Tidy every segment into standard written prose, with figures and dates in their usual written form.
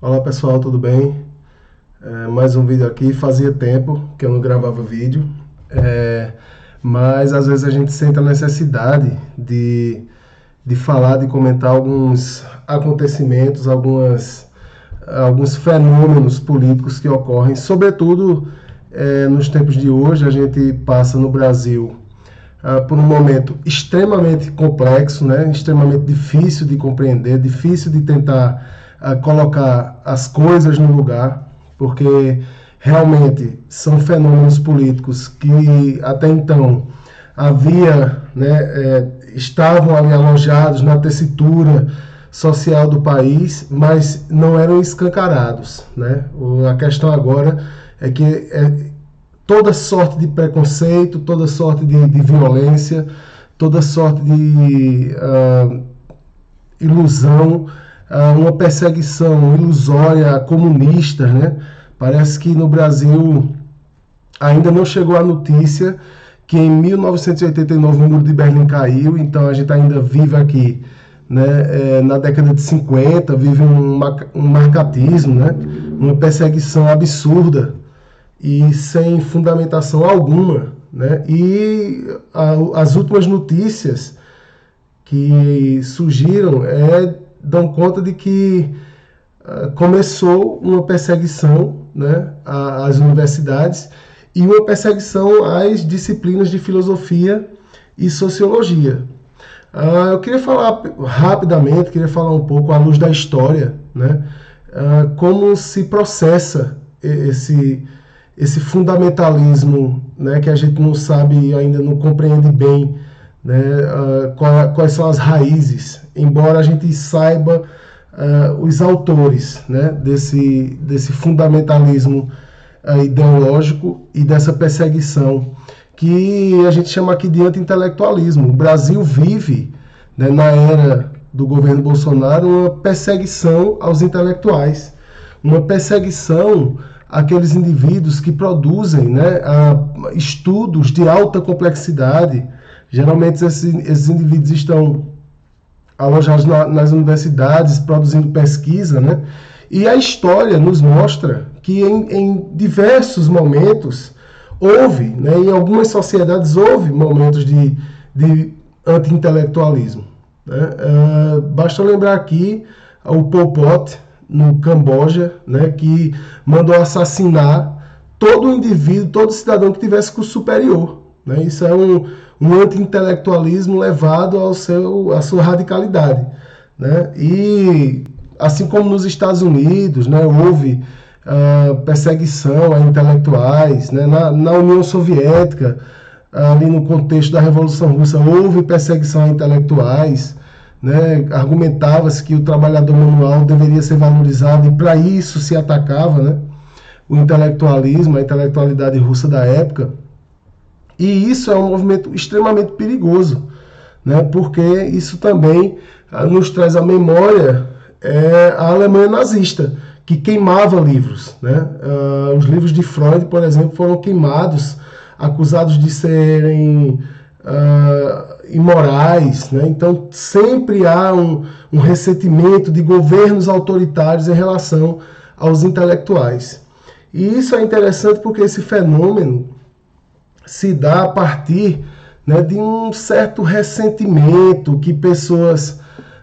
Olá pessoal, tudo bem? Mais um vídeo aqui. Fazia tempo que eu não gravava vídeo, é, mas às vezes a gente sente a necessidade de falar, de comentar alguns acontecimentos, alguns fenômenos políticos que ocorrem, sobretudo nos tempos de hoje. A gente passa no Brasil por um momento extremamente complexo, né? Extremamente difícil de compreender, difícil de tentar colocar as coisas no lugar, porque realmente são fenômenos políticos que até então estavam ali alojados na tessitura social do país, mas não eram escancarados, né? A questão agora é que toda sorte de preconceito, toda sorte de violência, toda sorte de ilusão, uma perseguição ilusória a comunistas, né? Parece que no Brasil ainda não chegou a notícia que em 1989 o Muro de Berlim caiu, então a gente ainda vive aqui, né, na década de 50, vive um marcatismo, né, uma perseguição absurda e sem fundamentação alguma, né? E as últimas notícias que surgiram dão conta de que começou uma perseguição, né, às universidades e uma perseguição às disciplinas de filosofia e sociologia. Eu queria falar rapidamente, queria falar um pouco à luz da história, né, como se processa esse fundamentalismo, né, que a gente não sabe, ainda não compreende bem, né, quais são as raízes, embora a gente saiba os autores, né, desse fundamentalismo ideológico e dessa perseguição que a gente chama aqui de anti-intelectualismo. O Brasil vive, né, na era do governo Bolsonaro, uma perseguição aos intelectuais, uma perseguição àqueles indivíduos que produzem, né, estudos de alta complexidade. Geralmente esses indivíduos estão alojados nas universidades, produzindo pesquisa, né? E a história nos mostra que em diversos momentos houve, né, em algumas sociedades houve momentos de anti-intelectualismo, né? Basta lembrar aqui o Pol Pot, no Camboja, né, que mandou assassinar todo indivíduo, todo cidadão que tivesse curso superior, né? Isso é um anti-intelectualismo levado à sua radicalidade, né? E assim como nos Estados Unidos, né, houve perseguição a intelectuais, né? Na União Soviética, ali no contexto da Revolução Russa, houve perseguição a intelectuais, né? Argumentava-se que o trabalhador manual deveria ser valorizado e para isso se atacava, né, o intelectualismo, a intelectualidade russa da época. E isso é um movimento extremamente perigoso, né, porque isso também nos traz à memória a Alemanha nazista, que queimava livros, né? Os livros de Freud, por exemplo, foram queimados, acusados de serem imorais, né? Então sempre há um ressentimento de governos autoritários em relação aos intelectuais. E isso é interessante porque esse fenômeno se dá a partir, né, de um certo ressentimento que pessoas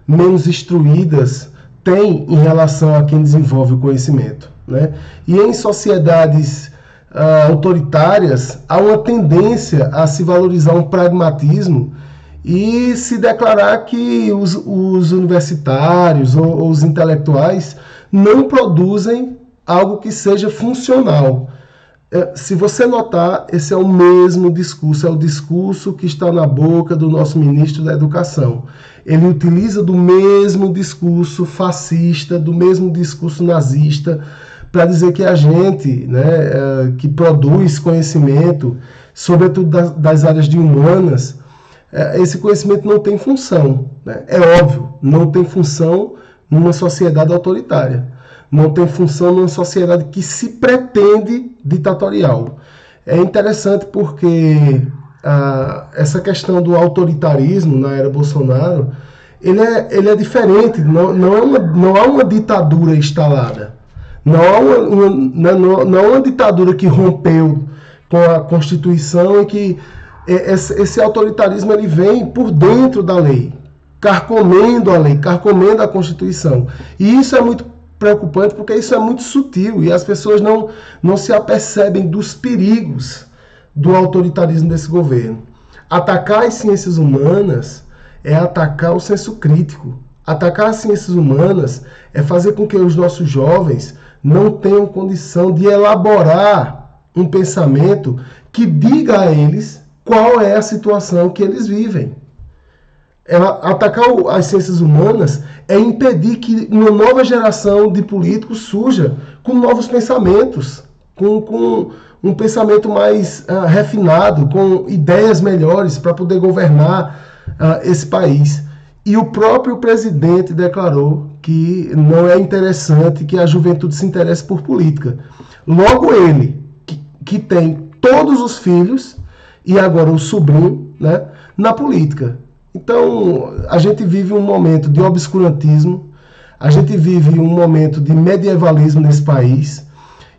menos instruídas têm em relação a quem desenvolve o conhecimento, né? E em sociedades autoritárias há uma tendência a se valorizar um pragmatismo e se declarar que os universitários ou os intelectuais não produzem algo que seja funcional. Se você notar, esse é o mesmo discurso, é o discurso que está na boca do nosso ministro da Educação. Ele utiliza do mesmo discurso fascista, do mesmo discurso nazista, para dizer que a gente, né, que produz conhecimento, sobretudo das áreas de humanas, esse conhecimento não tem função, né? É óbvio, não tem função numa sociedade autoritária, não tem função numa sociedade que se pretende ditatorial. É interessante porque essa questão do autoritarismo na era Bolsonaro, ele é diferente, não há uma ditadura instalada. Não há uma ditadura que rompeu com a Constituição e que esse autoritarismo ele vem por dentro da lei, carcomendo a lei, carcomendo a Constituição. E isso é muito preocupante porque isso é muito sutil e as pessoas não se apercebem dos perigos do autoritarismo desse governo. Atacar as ciências humanas é atacar o senso crítico. Atacar as ciências humanas é fazer com que os nossos jovens não tenham condição de elaborar um pensamento que diga a eles qual é a situação que eles vivem. Atacar as ciências humanas é impedir que uma nova geração de políticos surja com novos pensamentos, com um pensamento mais refinado, com ideias melhores para poder governar esse país. E o próprio presidente declarou que não é interessante que a juventude se interesse por política. Logo ele, que tem todos os filhos e agora o sobrinho, né, na política. Então, a gente vive um momento de obscurantismo, a gente vive um momento de medievalismo nesse país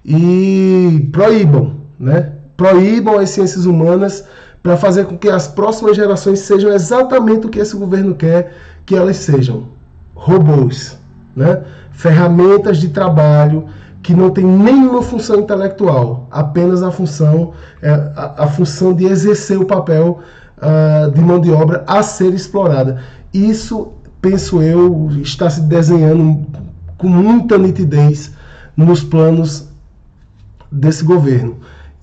e proíbam as ciências humanas para fazer com que as próximas gerações sejam exatamente o que esse governo quer que elas sejam. Robôs, né? Ferramentas de trabalho que não tem nenhuma função intelectual, apenas a função de exercer o papel de mão de obra a ser explorada. Isso, penso eu, está se desenhando com muita nitidez nos planos desse governo.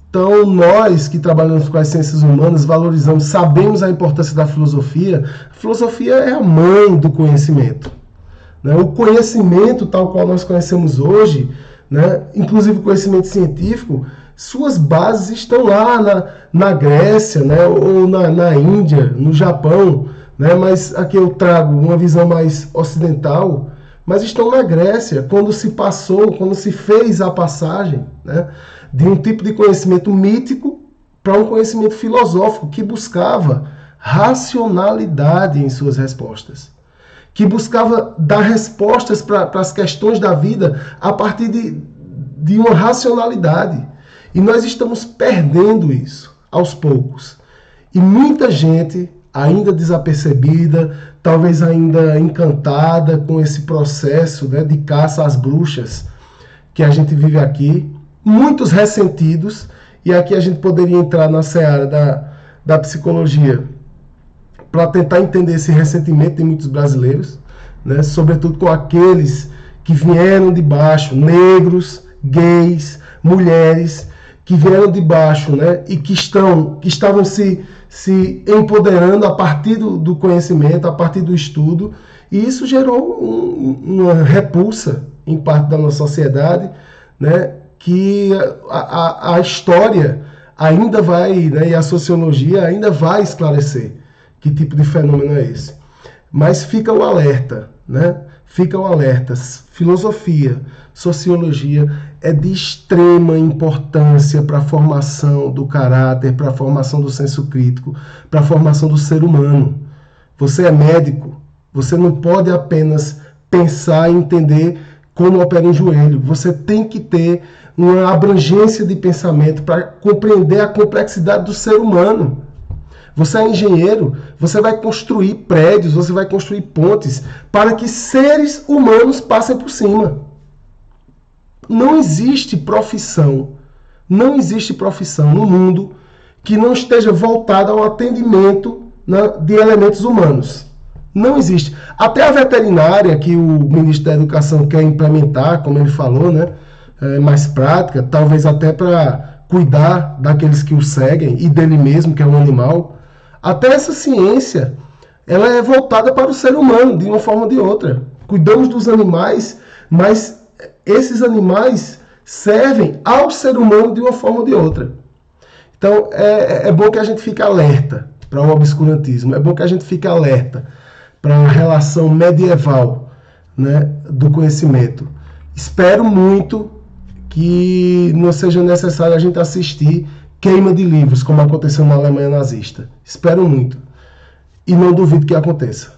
Então, nós que trabalhamos com as ciências humanas, valorizamos, sabemos a importância da filosofia. A filosofia é a mãe do conhecimento. Né? O conhecimento tal qual nós conhecemos hoje, né? Inclusive o conhecimento científico, suas bases estão lá na Grécia, né? Ou na Índia, no Japão. Né? Mas aqui eu trago uma visão mais ocidental, mas estão na Grécia, quando se fez a passagem, né, de um tipo de conhecimento mítico para um conhecimento filosófico que buscava racionalidade em suas respostas, que buscava dar respostas para as questões da vida a partir de uma racionalidade. E nós estamos perdendo isso aos poucos. E muita gente ainda desapercebida, talvez ainda encantada com esse processo, né, de caça às bruxas que a gente vive aqui, muitos ressentidos, e aqui a gente poderia entrar na seara da psicologia para tentar entender esse ressentimento de muitos brasileiros, né, sobretudo com aqueles que vieram de baixo, negros, gays, mulheres, que vieram de baixo, né, e que estavam se empoderando a partir do conhecimento, a partir do estudo, e isso gerou uma repulsa em parte da nossa sociedade, né, que a história ainda vai, né, e a sociologia ainda vai esclarecer que tipo de fenômeno é esse. Mas fica o alerta, né? Fica o alerta. Filosofia, sociologia é de extrema importância para a formação do caráter, para a formação do senso crítico, para a formação do ser humano. Você é médico, você não pode apenas pensar e entender como opera um joelho. Você tem que ter uma abrangência de pensamento para compreender a complexidade do ser humano. Você é engenheiro, você vai construir prédios, você vai construir pontes para que seres humanos passem por cima. Não existe profissão no mundo que não esteja voltada ao atendimento, né, de elementos humanos. Não existe. Até a veterinária, que o ministro da Educação quer implementar, como ele falou, né, mais prática, talvez até para cuidar daqueles que o seguem e dele mesmo, que é um animal. Até essa ciência, ela é voltada para o ser humano, de uma forma ou de outra. Cuidamos dos animais, mas esses animais servem ao ser humano de uma forma ou de outra. Então, é bom que a gente fique alerta para o obscurantismo, é bom que a gente fique alerta para a relação medieval, né, do conhecimento. Espero muito que não seja necessário a gente assistir queima de livros, como aconteceu na Alemanha nazista. Espero muito. E não duvido que aconteça.